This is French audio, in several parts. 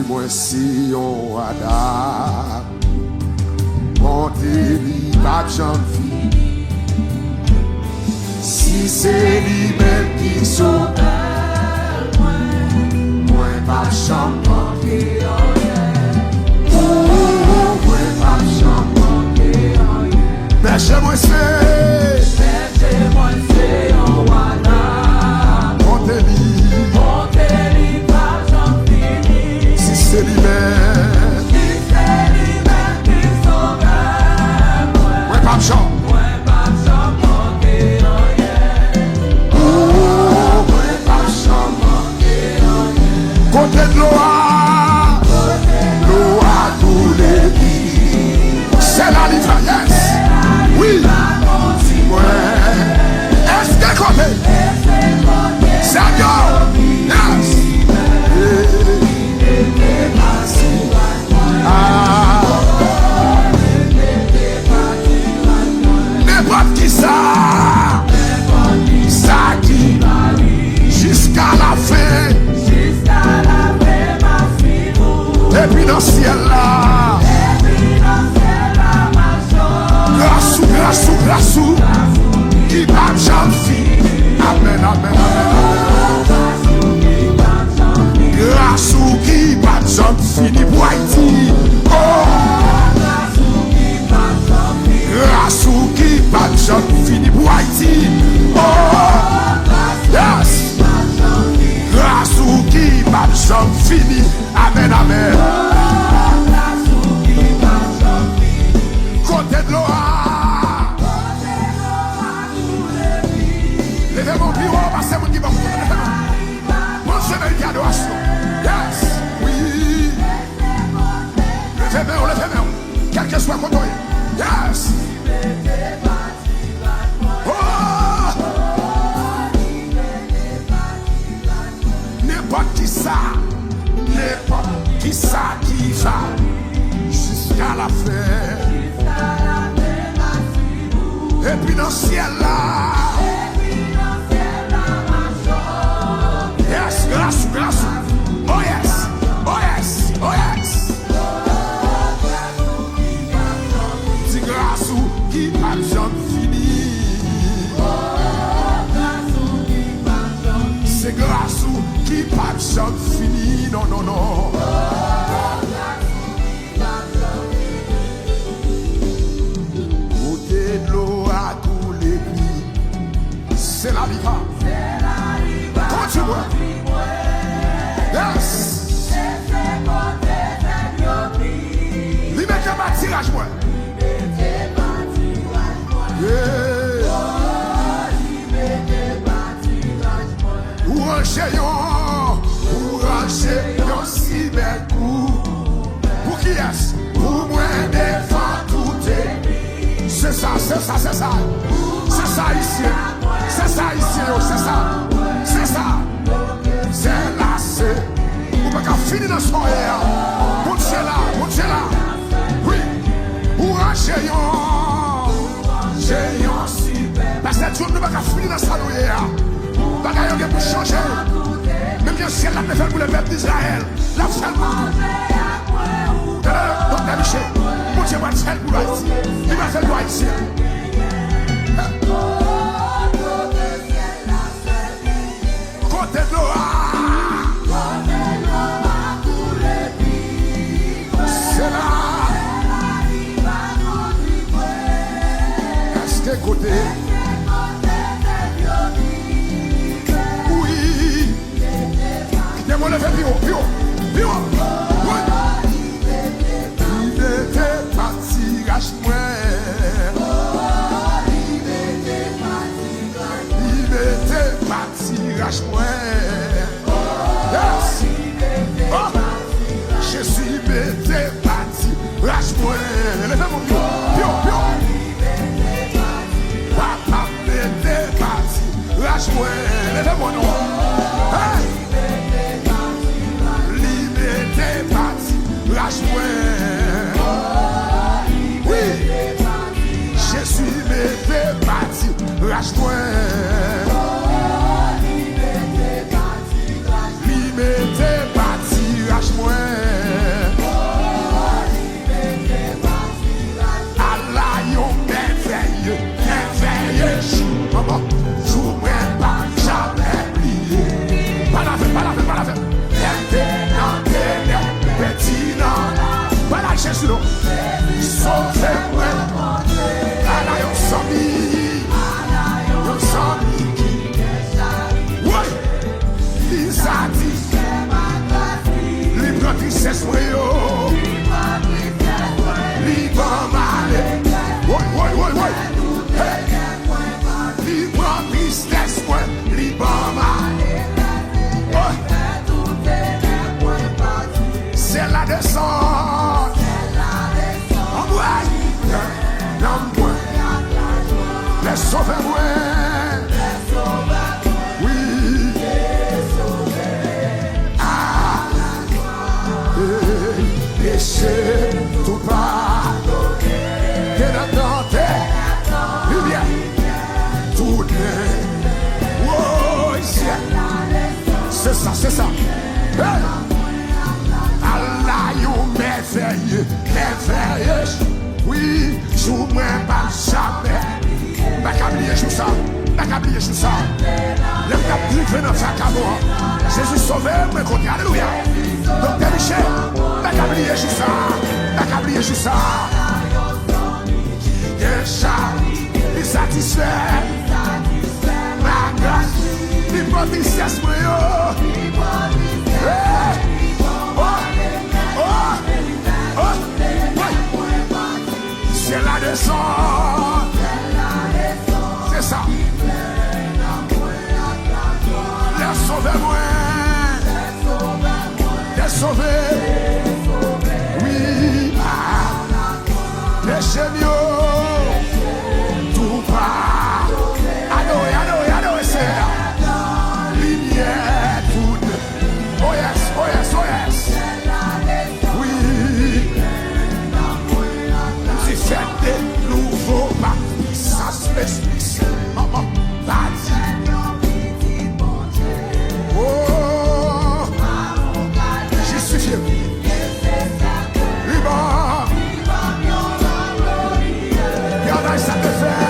moi si on ada. Montez li pas j'en fini. Si c'est lui-même qui sauve, moi pas j'en manquer rien. Moi pas j'en manquer rien. Bèje moi c'est on wada. Montez li pas j'en fini. Si c'est lui-même. Côté de l'eau à tous les pays. C'est la livre, yes. Oui. Est-ce que côté? Seigneur. Yes. N'importe qui ça qui jusqu'à la fin. Et puis dans le ciel là, grâce qui va jamais finir. Amen, amen, amen. Grâce qui va jamais finir pour Haïti. Grâce qui va jamais finir pour Haïti. Yes. Grâce qui va jamais finir. Amen, amen. Côté de l'eau. Levez mon bureau, passez mon dimanche. Mon chemin d'adoration. Yes. Oui. Levez-moi. Quel que soit côté. Yes. N'importe qui ça qui va jusqu'à la fin. Et puis dans le ciel là. Yes, grâce. Oh yes. C'est grâce qui va jamais finir. C'est grâce qui va jamais finir. Non. Côté de l'eau à tous les pays. C'est la vie. Continue. Yes. Liberté pas tirage moi. Ranger si bel coup. Pour qui est-ce? Pour moi défendre tout est. C'est ça. C'est ça ici. C'est là, c'est. Vous pouvez pas finir dans son air. Montez là. Oui. Pour ranger si bel. Parce que tu ne peux pas finir dans sa loyer. Bagaille pour changer. Même bien ciel la fait pour le peuple d'Israël. La fait pour tout. Donc Michel, mon Dieu va faire pour Haïti. Il va faire pour Haïti. Côté de l'eau. C'est là. Est-ce que côté? Moi le fais pio. Oui. Il était parti rage-moi. Yes. Je suis bêté parti rage-moi. Levez mon pio. Papa bêté parti rage-moi. Levez mon nom. Lâche-moi. Oui. Je suis bébé parti. Lâche-moi. Liberté parti. Lâche-moi. Jésus, non. Sauvez-moi. Allah, yon sami. Yon sami. Oui. Il a dit. Libre tristesse, moi, yo. Libre malé. Oui. Libre tristesse, moi. Libre malé. C'est la descente. En moi. Les sauvez-moi. Oui. Ah. Péché tout pas. Que la tente. Lumière. Tout est. Oh, ici. C'est ça. Hey. Allah, you merveilleux. Oui, je ne pas jamais. Je ne pas ça. Le cap livré dans sa caméra. Jésus sauvé, mais qu'on dit alléluia. Donc, Michel, je ça. Il satisfait. Ma grâce, il peut tristesse, c'est la descente. C'est ça. Les sauvez-moi. Les sauvés. Oui. Les géniaux. Tout pas. Adorez, c'est lumière toute. Oh yes. Oui. Si faites des nouveaux pas, ça se l'explique. Maman, vas-y. Oh, justifié. Libre. Regardez ça te fait.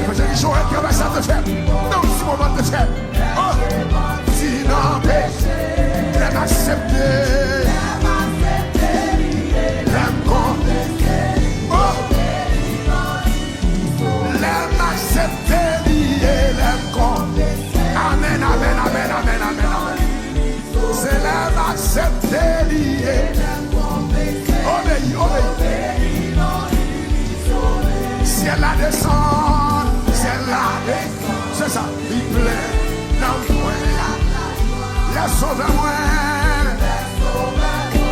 Quand j'ai dit Joël, regardez ça te fait. Non, si mon moment te fait. Oh, si non, mais l'aime accepter. L'aime accepter, l'aime Amen. C'est l'aime accepter, obéis. C'est la descente, c'est ça, il plaît, dans moi, la sauve-moi,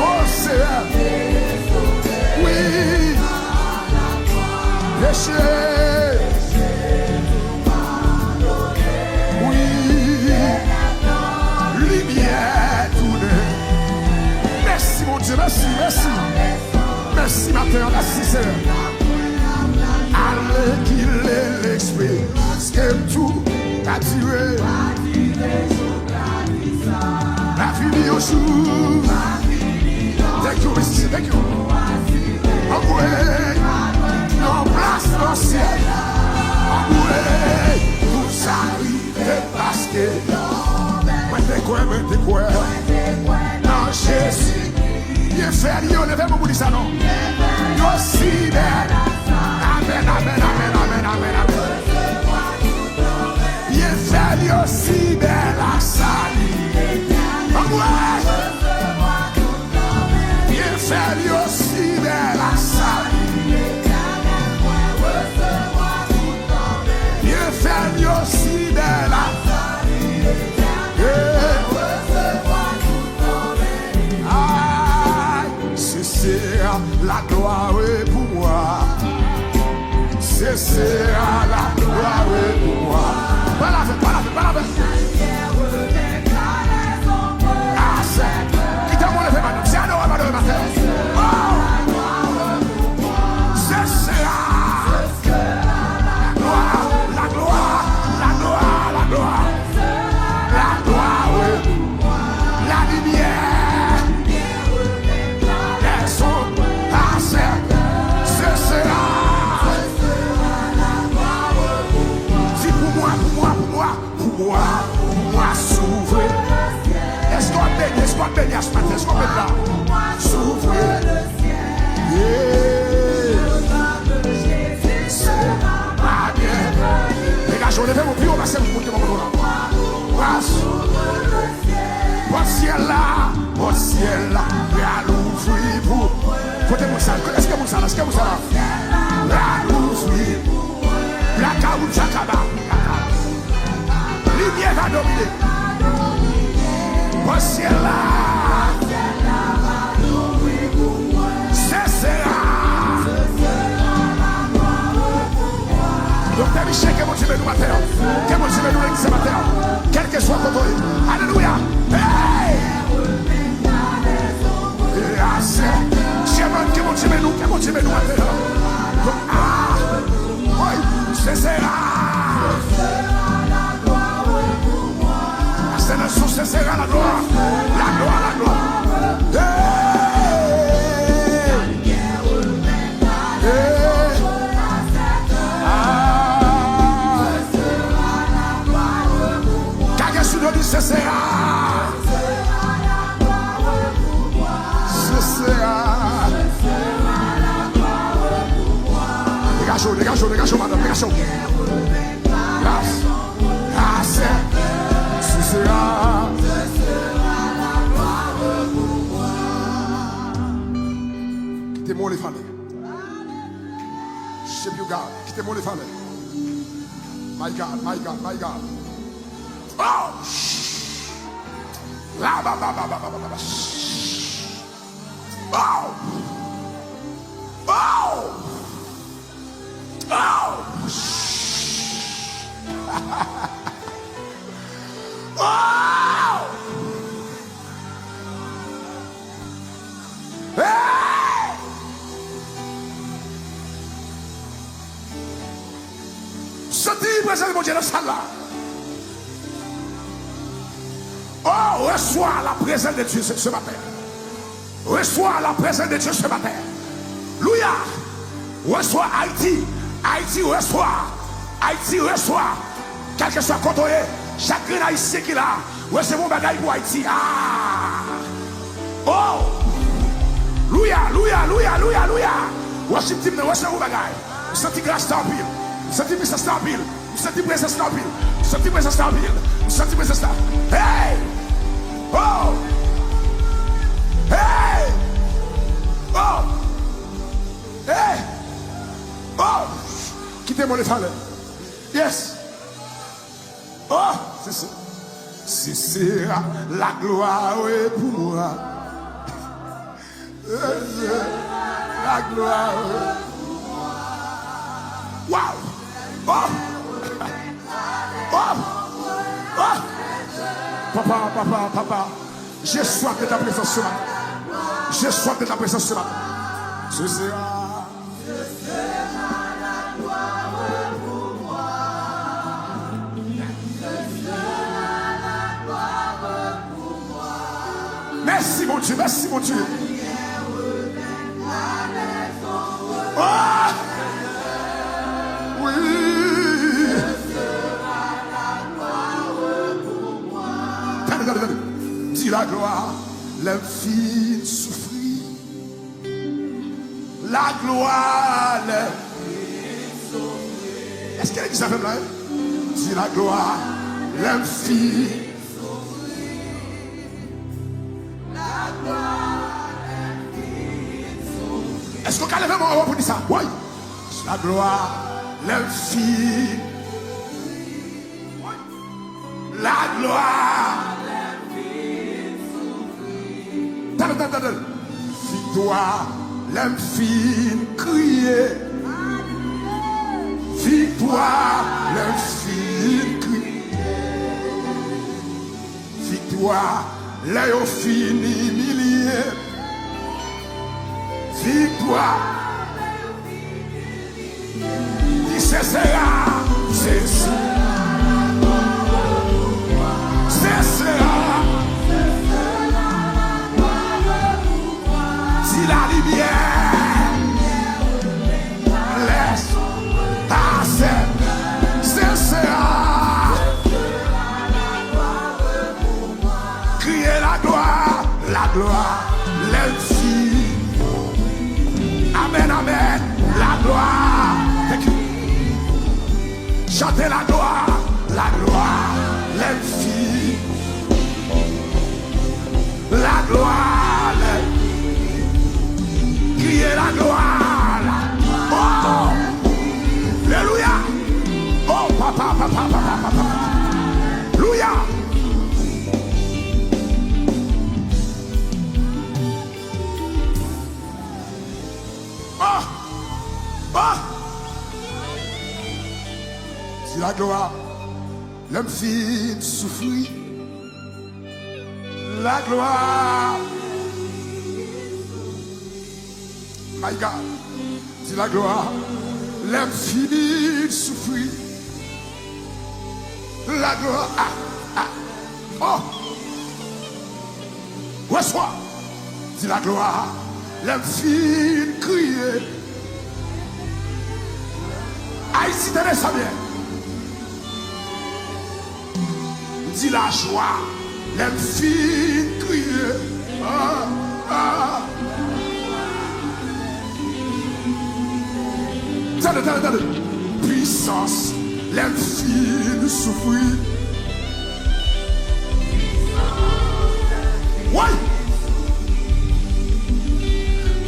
oh c'est oui, péché. Merci mon Dieu, merci matin, merci Seigneur. Allez qu'il est l'esprit, ce que tout a tiré. La vie au jour. Thank you, Mrs. Thank you. Envoyez nos places dans le ciel. Envoyez tout ça, c'est parce que moi t'es quoi. Non, Jésus, il est fait, levez-moi pour dire ça, non. Yo si belle. Amen. Il est fait, yo si belle, à salut. Il est fait, yo si belle, à salut. Il est fait, yo si belle, à la gloire pour moi. C'est la gloire pour moi. Pas la fête. Ah, c'est. Qui t'a mon levé maintenant? C'est adoré, matin. C'est la gloire. La lumière. Elles sont passées. C'est cela. Dis pour moi, s'ouvrir. Est-ce qu'on bénit ce matin? Est-ce qu'on bénit là? S'ouvrir. Bon ciel là, la l'ouvrir pour. Côté Moussa, est-ce que Moussa là? La l'ouvrir. La caoutchouc Jakaba. Lumière va dominer. Bon ciel là. Donc, t'as mis chèque, mon Dieu, nous matin. Que mon Dieu, nous ce matin. Quel que soit le côté. Alléluia. Hey! Que mon Dieu, nous matin. Donc, oui, c'est ça. C'est la source, c'est la gloire. La gloire. Ce sera Dégagez, madame, dégagez. Ce sera quittez-moi les fallets. Je sais plus, God. Quittez-moi les fallets. My God. Oh! La ba. Oh! Hey! Sortez, présent de mon Dieu, dans salle là. Oh, reçois la présence de Dieu ce matin. Reçois la présence de Dieu ce matin. Louia. Reçois Haïti. Haïti reçoit. Quel que soit côté, chacun haïtien qui l'a. Recevons bagaille pour Haïti. Oh. Louia. Worship team, recevons bagaille. Vous sentez grâce stampille. Vous sentez puissance stampille. Vous sentez présence stampille. Vous sentez présence stampille. Vous sentez présence stampille. Hey! Oh! Hey! Oh! Hey! Oh! Quittez-moi les fallets. Yes! Oh! C'est ça. Si c'est la gloire pour moi. La gloire pour moi. Wow! Oh! Oh! Oh! Papa, j'ai soif de ta présence ce matin. Ce sera la gloire pour moi. Merci mon Dieu. Oh! Oui. Dis la gloire, l'infini souffrit. La gloire, l'infini souffrit. Est-ce qu'elle est qui s'appelle là? Dis la gloire, l'infini souffrit. La gloire, l'infini souffrit. Est-ce qu'on peut lever mon pour dire ça? Oui. La gloire, l'infini. La gloire. Victoire, l'infini crier. Victoire, l'infini crier. Victoire, l'infini millier. Victoire, il cessera, la lumière laisse passer, cessera. Criez la gloire, l'infini. Amen, la gloire. Chantez la gloire, l'infini. gloire. Criez la gloire. Oh, alléluia. Oh, papa. Alléluia. C'est la gloire. L'homme fin souffrir. La gloire. My God. C'est la gloire. L'homme fin souffrir. La gloire. Oh. Reçois. C'est la gloire. L'homme fin crier. Haïti, tenez ça bien. Dis la joie, les filles crier. Attendez. Puissance, les filles souffrir. Oui.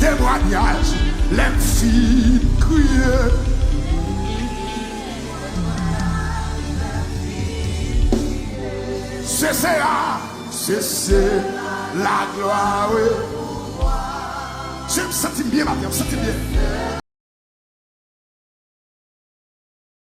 Témoignage, les filles crier. C'est la gloire. Je me sens bien, ma vie, je me sens bien.